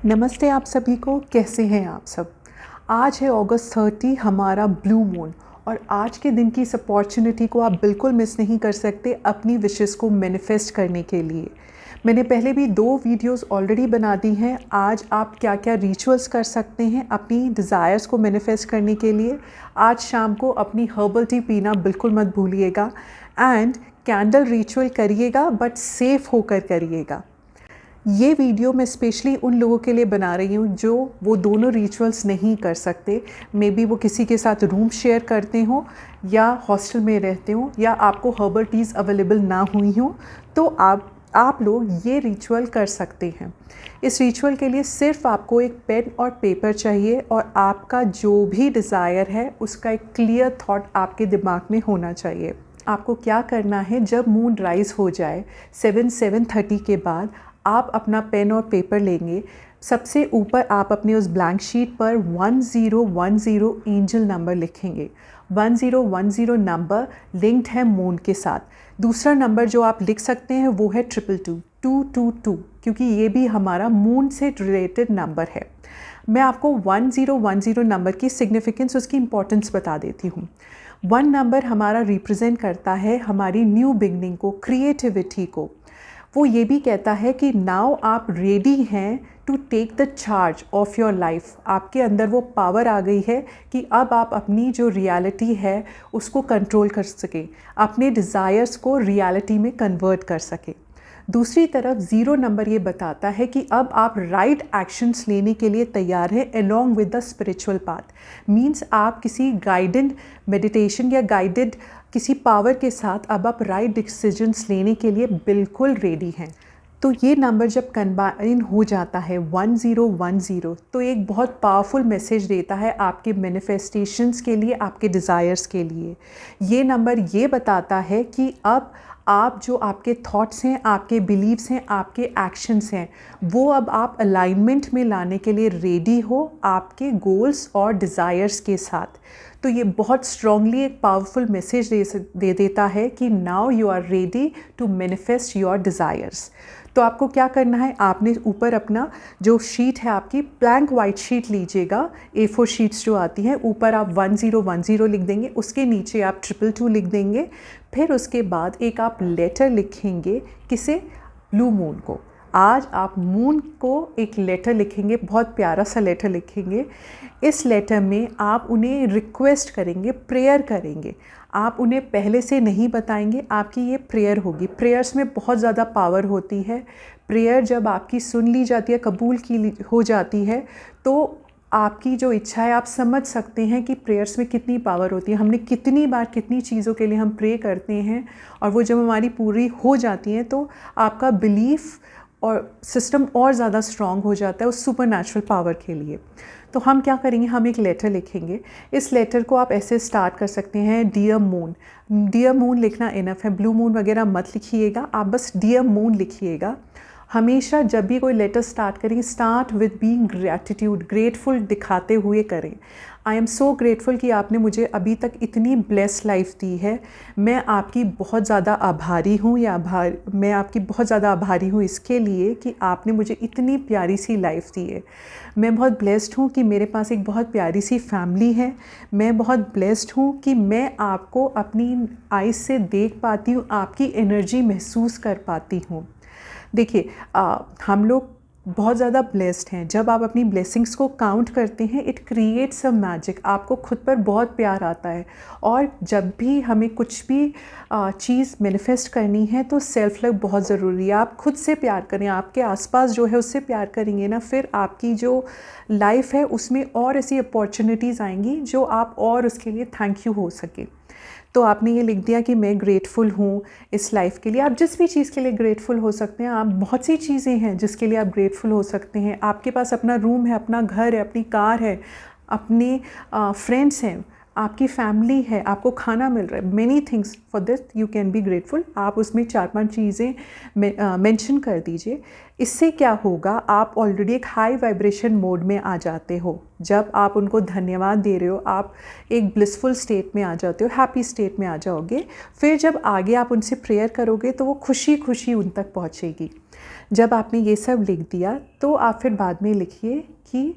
नमस्ते आप सभी को, कैसे हैं आप सब। आज है अगस्त 30 हमारा ब्लू मून और आज के दिन की इस अपॉर्चुनिटी को आप बिल्कुल मिस नहीं कर सकते अपनी विशेस को मैनिफेस्ट करने के लिए। मैंने पहले भी 2 वीडियोस ऑलरेडी बना दी हैं। आज आप क्या क्या रिचुअल्स कर सकते हैं अपनी डिज़ायर्स को मैनिफेस्ट करने के लिए। आज शाम को अपनी हर्बल टी पीना बिल्कुल मत भूलिएगा एंड कैंडल रिचुअल करिएगा, बट सेफ़ होकर करिएगा। ये वीडियो मैं स्पेशली उन लोगों के लिए बना रही हूँ जो वो दोनों रिचुअल्स नहीं कर सकते। मे बी वो किसी के साथ रूम शेयर करते हों या हॉस्टल में रहते हों या आपको हर्बल टीज़ अवेलेबल ना हुई हों, तो आप लोग ये रिचुअल कर सकते हैं। इस रिचुअल के लिए सिर्फ आपको एक पेन और पेपर चाहिए और आपका जो भी डिज़ायर है उसका एक क्लियर थॉट आपके दिमाग में होना चाहिए। आपको क्या करना है, जब मून राइज़ हो जाए 7:30 के बाद आप अपना पेन और पेपर लेंगे। सबसे ऊपर आप अपने उस ब्लैंक शीट पर 1010 एंजल नंबर लिखेंगे। 1010 नंबर लिंक्ड है मून के साथ। दूसरा नंबर जो आप लिख सकते हैं वो है 222 क्योंकि ये भी हमारा मून से रिलेटेड नंबर है। मैं आपको 1010 नंबर की सिग्निफिकेंस, उसकी इम्पोर्टेंस बता देती हूँ। 1 नंबर हमारा रिप्रेजेंट करता है हमारी न्यू बिगनिंग को, क्रिएटिविटी को। वो ये भी कहता है कि नाउ आप रेडी हैं to take the charge of your life. आपके अंदर वो पावर आ गई है कि अब आप अपनी जो रियलिटी है उसको कंट्रोल कर सकें, अपने डिज़ायर्स को रियलिटी में कन्वर्ट कर सकें। दूसरी तरफ 0 नंबर ये बताता है कि अब आप राइट एक्शंस लेने के लिए तैयार हैं along with the spiritual path. Means आप किसी गाइडेड मेडिटेशन या गाइडेड किसी पावर के साथ अब आप राइट डिसीजंस लेने के लिए बिल्कुल रेडी हैं। तो ये नंबर जब कंबाइन हो जाता है 1010, तो एक बहुत पावरफुल मैसेज देता है आपके मैनिफेस्टेशंस के लिए, आपके डिज़ायर्स के लिए। ये नंबर ये बताता है कि अब आप जो आपके थॉट्स हैं, आपके बिलीव्स हैं, आपके एक्शंस हैं, वो अब आप अलाइनमेंट में लाने के लिए रेडी हो आपके गोल्स और डिज़ायर्स के साथ। तो ये बहुत स्ट्रांगली एक पावरफुल मैसेज दे देता है कि now you are ready to manifest your desires. तो आपको क्या करना है, आपने ऊपर अपना जो शीट है आपकी ब्लैंक वाइट शीट लीजिएगा। A4 शीट्स जो आती हैं, ऊपर आप 1010 लिख देंगे, उसके नीचे आप 222 लिख देंगे। फिर उसके बाद एक आप लेटर लिखेंगे, किसे, ब्लू मून को। आज आप मून को एक लेटर लिखेंगे, बहुत प्यारा सा लेटर लिखेंगे। इस लेटर में आप उन्हें रिक्वेस्ट करेंगे, प्रेयर करेंगे। आप उन्हें पहले से नहीं बताएंगे, आपकी ये प्रेयर होगी। प्रेयर्स में बहुत ज़्यादा पावर होती है। प्रेयर जब आपकी सुन ली जाती है, कबूल की हो जाती है, तो आपकी जो इच्छा है, आप समझ सकते हैं कि प्रेयर्स में कितनी पावर होती है। हमने कितनी बार कितनी चीज़ों के लिए हम प्रे करते हैं और वो जब हमारी पूरी हो जाती हैं तो आपका बिलीफ और सिस्टम और ज़्यादा स्ट्रॉन्ग हो जाता है उस सुपर नेचुरल पावर के लिए। तो हम क्या करेंगे, हम एक लेटर लिखेंगे। इस लेटर को आप ऐसे स्टार्ट कर सकते हैं, डियर मून। डियर मून लिखना इनफ है, ब्लू मून वगैरह मत लिखिएगा, आप बस डियर मून लिखिएगा। हमेशा जब भी कोई लेटर स्टार्ट करें, start with being gratitude, grateful दिखाते हुए करें। आई एम सो ग्रेटफुल कि आपने मुझे अभी तक इतनी ब्लेस्ड लाइफ दी है। मैं आपकी बहुत ज़्यादा आभारी हूँ मैं आपकी बहुत ज़्यादा आभारी हूँ इसके लिए कि आपने मुझे इतनी प्यारी सी लाइफ दी है। मैं बहुत ब्लेस्ड हूँ कि मेरे पास एक बहुत प्यारी सी फैमिली है। मैं बहुत ब्लेस्ड हूँ कि मैं आपको अपनी आइज़ से देख पाती हूँ, आपकी एनर्जी महसूस कर पाती हूँ। देखिए, हम लोग बहुत ज़्यादा ब्लेस्ड हैं। जब आप अपनी ब्लेसिंग्स को काउंट करते हैं, इट क्रिएट्स अ मैजिक। आपको खुद पर बहुत प्यार आता है। और जब भी हमें कुछ भी चीज़ मैनिफेस्ट करनी है तो सेल्फ लव बहुत ज़रूरी है। आप खुद से प्यार करें, आपके आसपास जो है उससे प्यार करेंगे ना, फिर आपकी जो लाइफ है उसमें और ऐसी अपॉर्चुनिटीज़ आएंगी जो आप और उसके लिए थैंक यू हो सके। तो आपने ये लिख दिया कि मैं ग्रेटफुल हूँ इस लाइफ के लिए। आप जिस भी चीज़ के लिए ग्रेटफुल हो सकते हैं, आप बहुत सी चीज़ें हैं जिसके लिए आप ग्रेटफुल हो सकते हैं। आपके पास अपना रूम है, अपना घर है, अपनी कार है, अपने फ्रेंड्स हैं, आपकी फैमिली है, आपको खाना मिल रहा है। Many things for this you can be grateful. आप उसमें 4-5 चीज़ें मेंशन कर दीजिए। इससे क्या होगा, आप ऑलरेडी एक हाई वाइब्रेशन मोड में आ जाते हो। जब आप उनको धन्यवाद दे रहे हो, आप एक ब्लिसफुल स्टेट में आ जाते हो, हैप्पी स्टेट में आ जाओगे। फिर जब आगे आप उनसे प्रेयर करोगे तो वो खुशी खुशी उन तक पहुँचेगी। जब आपने ये सब लिख दिया तो आप फिर बाद में लिखिए कि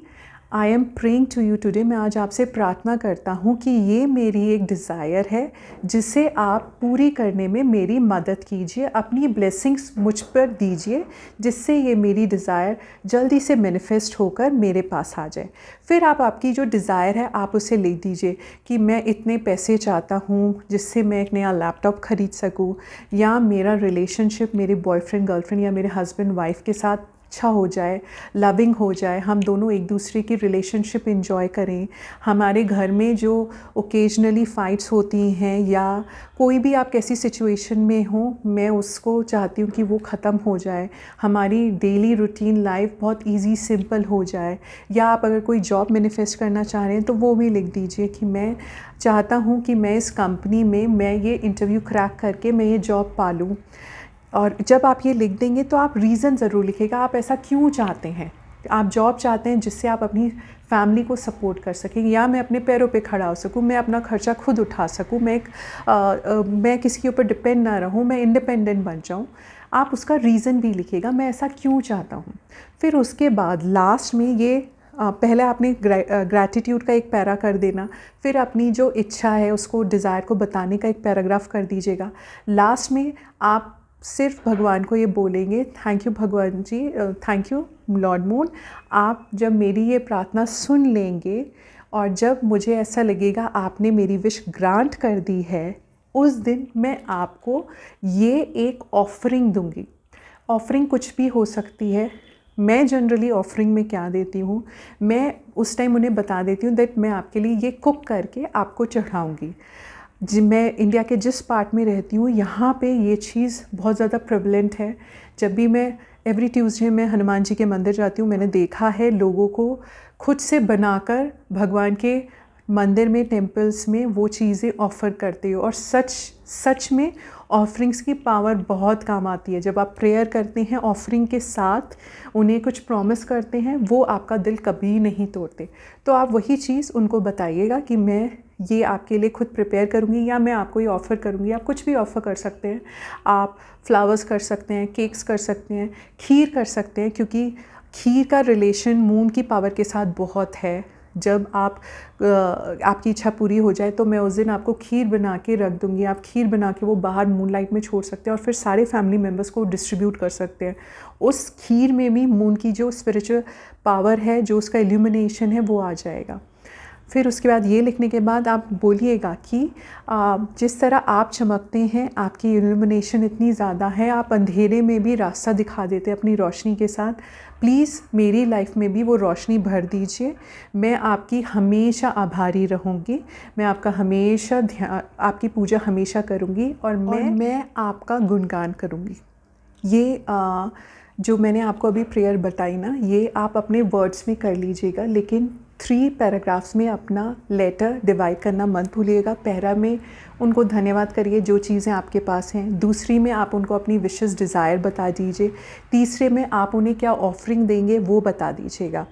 I am praying to you today, मैं आज आपसे प्रार्थना करता हूँ कि ये मेरी एक डिज़ायर है जिसे आप पूरी करने में मेरी मदद कीजिए, अपनी ब्लेसिंग्स मुझ पर दीजिए जिससे ये मेरी डिज़ायर जल्दी से मैनिफेस्ट होकर मेरे पास आ जाए। फिर आप आपकी जो डिज़ायर है आप उसे लिख दीजिए कि मैं इतने पैसे चाहता हूँ जिससे मैं एक नया लैपटॉप ख़रीद सकूँ, या मेरा रिलेशनशिप मेरे बॉयफ्रेंड गर्लफ्रेंड या मेरे हस्बैंड वाइफ के साथ अच्छा हो जाए, लविंग हो जाए, हम दोनों एक दूसरे की रिलेशनशिप एंजॉय करें, हमारे घर में जो ओकेजनली फ़ाइट्स होती हैं या कोई भी आप कैसी सिचुएशन में हो, मैं उसको चाहती हूँ कि वो ख़त्म हो जाए, हमारी डेली रूटीन लाइफ बहुत इजी सिंपल हो जाए। या आप अगर कोई जॉब मैनिफेस्ट करना चाह रहे हैं तो वो भी लिख दीजिए कि मैं चाहता हूँ कि मैं इस कंपनी में मैं ये इंटरव्यू क्रैक करके मैं ये जॉब पा लूँ। और जब आप ये लिख देंगे तो आप रीज़न ज़रूर लिखिएगा, आप ऐसा क्यों चाहते हैं। आप जॉब चाहते हैं जिससे आप अपनी फैमिली को सपोर्ट कर सकें, या मैं अपने पैरों पे खड़ा हो सकूं, मैं अपना खर्चा खुद उठा सकूं, मैं किसी के ऊपर डिपेंड ना रहूं, मैं इंडिपेंडेंट बन जाऊं। आप उसका रीज़न भी लिखिएगा, मैं ऐसा क्यों चाहता हूं। फिर उसके बाद लास्ट में ये पहले आपने ग्रैटिट्यूड का एक पैरा कर देना, फिर अपनी जो इच्छा है उसको डिज़ायर को बताने का एक पैराग्राफ कर दीजिएगा। लास्ट में आप सिर्फ भगवान को ये बोलेंगे, थैंक यू भगवान जी, थैंक यू लॉर्ड मून, आप जब मेरी ये प्रार्थना सुन लेंगे और जब मुझे ऐसा लगेगा आपने मेरी विश ग्रांट कर दी है, उस दिन मैं आपको ये एक ऑफरिंग दूंगी। ऑफरिंग कुछ भी हो सकती है। मैं जनरली ऑफरिंग में क्या देती हूँ, मैं उस टाइम उन्हें बता देती हूँ दैट मैं आपके लिए ये कुक करके आपको चढ़ाऊँगी। जी, मैं इंडिया के जिस पार्ट में रहती हूँ यहाँ पे ये चीज़ बहुत ज़्यादा प्रेवलेंट है। जब भी मैं एवरी ट्यूसडे मैं हनुमान जी के मंदिर जाती हूँ, मैंने देखा है लोगों को खुद से बनाकर भगवान के मंदिर में, टेम्पल्स में वो चीज़ें ऑफ़र करते हो। और सच में ऑफरिंग्स की पावर बहुत काम आती है। जब आप प्रेयर करते हैं ऑफरिंग के साथ, उन्हें कुछ प्रॉमिस करते हैं, वो आपका दिल कभी नहीं तोड़ते। तो आप वही चीज़ उनको बताइएगा कि मैं ये आपके लिए खुद प्रिपेयर करूँगी, या मैं आपको ये ऑफ़र करूँगी। आप कुछ भी ऑफ़र कर सकते हैं। आप फ्लावर्स कर सकते हैं, केक्स कर सकते हैं, खीर कर सकते हैं, क्योंकि खीर का रिलेशन मून की पावर के साथ बहुत है। जब आपकी इच्छा पूरी हो जाए तो मैं उस दिन आपको खीर बना के रख दूँगी। आप खीर बना के वो बाहर मूनलाइट में छोड़ सकते हैं और फिर सारे फैमिली मेम्बर्स को डिस्ट्रीब्यूट कर सकते हैं। उस खीर में भी मून की जो स्पिरिचुअल पावर है, जो उसका इल्यूमिनेशन है, वो आ जाएगा। फिर उसके बाद ये लिखने के बाद आप बोलिएगा कि जिस तरह आप चमकते हैं, आपकी इल्यूमिनेशन इतनी ज़्यादा है, आप अंधेरे में भी रास्ता दिखा देते हैं अपनी रोशनी के साथ। प्लीज़ मेरी लाइफ में भी वो रोशनी भर दीजिए। मैं आपकी हमेशा आभारी रहूँगी। मैं आपका हमेशा आपकी पूजा हमेशा करूँगी और मैं आपका गुणगान करूँगी। ये जो मैंने आपको अभी प्रेयर बताई ना, ये आप अपने वर्ड्स में कर लीजिएगा, लेकिन 3 पैराग्राफ्स में अपना लेटर डिवाइड करना मत भूलिएगा। पहला में उनको धन्यवाद करिए जो चीज़ें आपके पास हैं। दूसरी में आप उनको अपनी विशेस डिज़ायर बता दीजिए। तीसरे में आप उन्हें क्या ऑफरिंग देंगे वो बता दीजिएगा।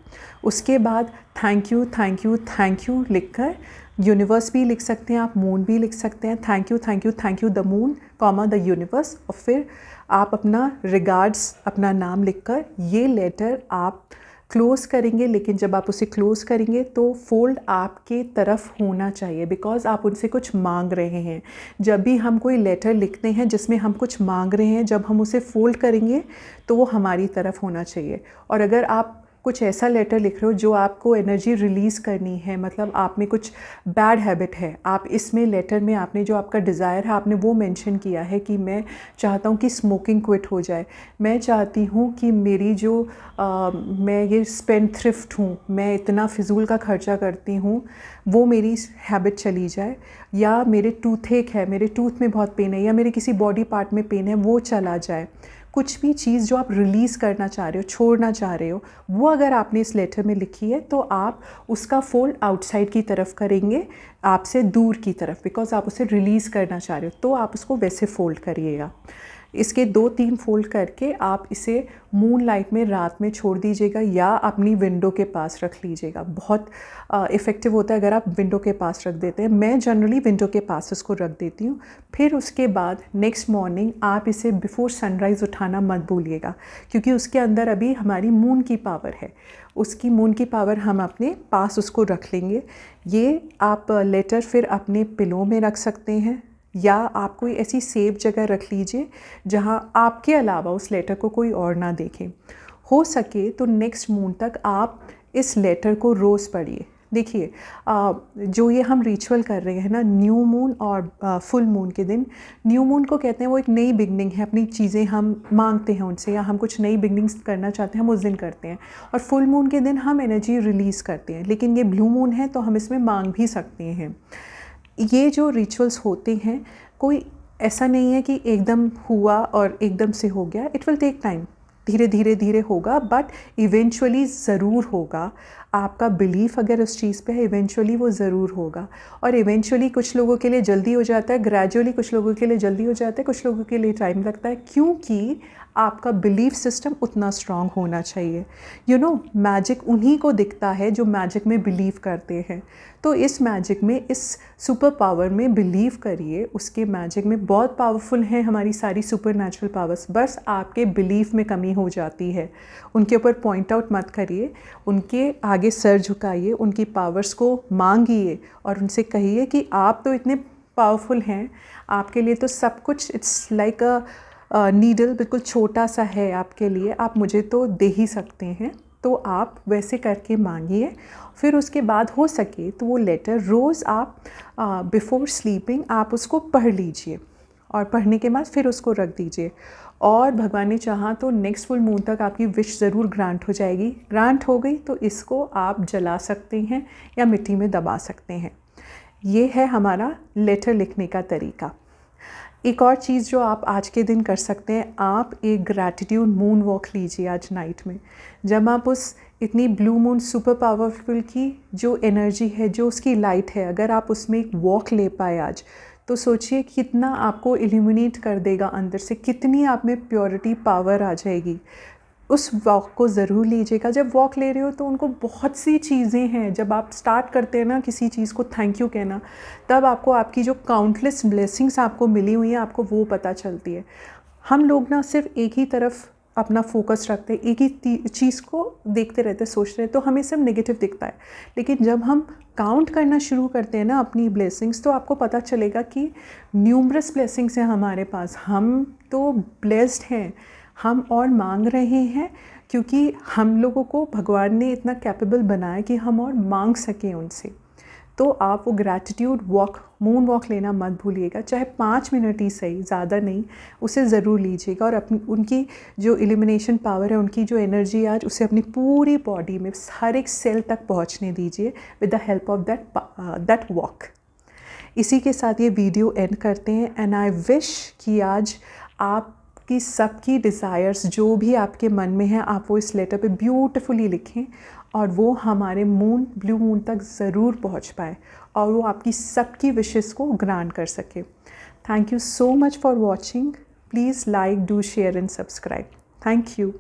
उसके बाद thank you thank you thank you लिखकर यूनिवर्स भी लिख सकते हैं, आप मून भी लिख सकते हैं। Thank you thank you thank you the moon comma the universe, और फिर आप अपना रिगार्ड्स, अपना नाम लिखकर ये लेटर आप क्लोज़ करेंगे। लेकिन जब आप उसे क्लोज़ करेंगे तो फोल्ड आपके तरफ होना चाहिए, बिकॉज़ आप उनसे कुछ मांग रहे हैं। जब भी हम कोई लेटर लिखते हैं जिसमें हम कुछ मांग रहे हैं, जब हम उसे फोल्ड करेंगे तो वो हमारी तरफ होना चाहिए। और अगर आप कुछ ऐसा लेटर लिख रहे हो जो आपको एनर्जी रिलीज़ करनी है, मतलब आप में कुछ बैड हैबिट है, आप इसमें लेटर में आपने जो आपका डिज़ायर है आपने वो मेंशन किया है कि मैं चाहता हूँ कि स्मोकिंग क्विट हो जाए, मैं चाहती हूँ कि मेरी जो मैं ये स्पेंड थ्रिफ्ट हूँ, मैं इतना फिजूल का खर्चा करती हूँ, वो मेरी हैबिट चली जाए, या मेरे टूथ है, मेरे टूथ में बहुत पेन है, या मेरे किसी बॉडी पार्ट में पेन है, वो चला जाए। कुछ भी चीज़ जो आप रिलीज़ करना चाह रहे हो, छोड़ना चाह रहे हो, वो अगर आपने इस लेटर में लिखी है तो आप उसका फोल्ड आउटसाइड की तरफ करेंगे, आपसे दूर की तरफ, बिकॉज आप उसे रिलीज़ करना चाह रहे हो, तो आप उसको वैसे फोल्ड करिएगा। इसके 2-3 फोल्ड करके आप इसे मून लाइट में रात में छोड़ दीजिएगा या अपनी विंडो के पास रख लीजिएगा। बहुत इफ़ेक्टिव होता है अगर आप विंडो के पास रख देते हैं। मैं जनरली विंडो के पास इसको रख देती हूँ। फिर उसके बाद नेक्स्ट मॉर्निंग आप इसे बिफोर सनराइज़ उठाना मत भूलिएगा, क्योंकि उसके अंदर अभी हमारी मून की पावर है। उसकी मून की पावर हम अपने पास उसको रख लेंगे। ये आप लेटर फिर अपने पिलो में रख सकते हैं या आप कोई ऐसी सेफ जगह रख लीजिए जहाँ आपके अलावा उस लेटर को कोई और ना देखे। हो सके तो नेक्स्ट मून तक आप इस लेटर को रोज़ पढ़िए। देखिए जो ये हम रिचुअल कर रहे हैं ना, न्यू मून और फुल मून के दिन, न्यू मून को कहते हैं वो एक नई बिगनिंग है, अपनी चीज़ें हम मांगते हैं उनसे या हम कुछ नई बिगनिंग्स करना चाहते हैं, हम उस दिन करते हैं। और फुल मून के दिन हम एनर्जी रिलीज़ करते हैं, लेकिन ये ब्लू मून है तो हम इसमें मांग भी सकते हैं। ये जो रिचुअल्स होते हैं कोई ऐसा नहीं है कि एकदम हुआ और एकदम से हो गया। इट विल टेक टाइम, धीरे धीरे धीरे होगा, बट इवेंचुअली ज़रूर होगा। आपका बिलीफ अगर उस चीज़ पे है, इवेंचुअली वो ज़रूर होगा। और इवेंचुअली कुछ लोगों के लिए जल्दी हो जाता है, ग्रेजुअली कुछ लोगों के लिए जल्दी हो जाता है, कुछ लोगों के लिए टाइम लगता है, क्योंकि आपका बिलीफ सिस्टम उतना स्ट्रांग होना चाहिए। यू नो, मैजिक उन्हीं को दिखता है जो मैजिक में बिलीव करते हैं। तो इस मैजिक में, इस सुपर पावर में बिलीव करिए। उसके मैजिक में बहुत पावरफुल हैं हमारी सारी सुपर नेचुरल पावर्स, बस आपके बिलीफ में कमी हो जाती है। उनके ऊपर पॉइंट आउट मत करिए, उनके आगे सर झुकाइए, उनकी पावर्स को मांगिए और उनसे कहिए कि आप तो इतने पावरफुल हैं, आपके लिए तो सब कुछ इट्स लाइक अ नीडल, बिल्कुल छोटा सा है आपके लिए, आप मुझे तो दे ही सकते हैं। तो आप वैसे करके मांगिए। फिर उसके बाद हो सके तो वो लेटर रोज़ आप बिफ़ोर स्लीपिंग आप उसको पढ़ लीजिए और पढ़ने के बाद फिर उसको रख दीजिए। और भगवान ने चाहा तो नेक्स्ट फुल मून तक आपकी विश ज़रूर ग्रांट हो जाएगी। ग्रांट हो गई तो इसको आप जला सकते हैं या मिट्टी में दबा सकते हैं। ये है हमारा लेटर लिखने का तरीका। एक और चीज़ जो आप आज के दिन कर सकते हैं, आप एक ग्रैटिट्यूड मून वॉक लीजिए आज नाइट में। जब आप उस इतनी ब्लू मून सुपर पावरफुल की जो एनर्जी है, जो उसकी लाइट है, अगर आप उसमें एक वॉक ले पाए आज, तो सोचिए कितना आपको इल्यूमिनेट कर देगा अंदर से, कितनी आप में प्योरिटी पावर आ जाएगी। उस वॉक को ज़रूर लीजिएगा। जब वॉक ले रहे हो तो उनको बहुत सी चीज़ें हैं, जब आप स्टार्ट करते हैं ना किसी चीज़ को थैंक यू कहना, तब आपको आपकी जो काउंटलेस ब्लेसिंग्स आपको मिली हुई हैं आपको वो पता चलती है। हम लोग ना सिर्फ एक ही तरफ अपना फोकस रखते हैं, एक ही चीज़ को देखते रहते, सोचते हैं, तो हमें सिर्फ नेगेटिव दिखता है। लेकिन जब हम काउंट करना शुरू करते हैं ना अपनी ब्लेसिंग्स, तो आपको पता चलेगा कि न्यूमरस ब्लेसिंग्स हैं हमारे पास। हम तो ब्लेस्ड हैं, हम और मांग रहे हैं, क्योंकि हम लोगों को भगवान ने इतना कैपेबल बनाया कि हम और मांग सकें उनसे। तो आप वो ग्रैटिट्यूड वॉक, मून वॉक लेना मत भूलिएगा, चाहे 5 मिनट ही सही, ज़्यादा नहीं, उसे ज़रूर लीजिएगा। और अपनी उनकी जो इल्यूमिनेशन पावर है, उनकी जो एनर्जी आज, उसे अपनी पूरी बॉडी में हर एक सेल तक पहुंचने दीजिए with the help of that walk. इसी के साथ ये वीडियो एंड करते हैं। एंड आई विश कि आज आप कि सबकी डिज़ायर्स जो भी आपके मन में है, आप वो इस लेटर पे ब्यूटीफुली लिखें और वो हमारे मून, ब्लू मून तक ज़रूर पहुंच पाए और वो आपकी सबकी विशेस को ग्रांट कर सके। Thank you so much for watching. Please like, do share and subscribe. Thank you.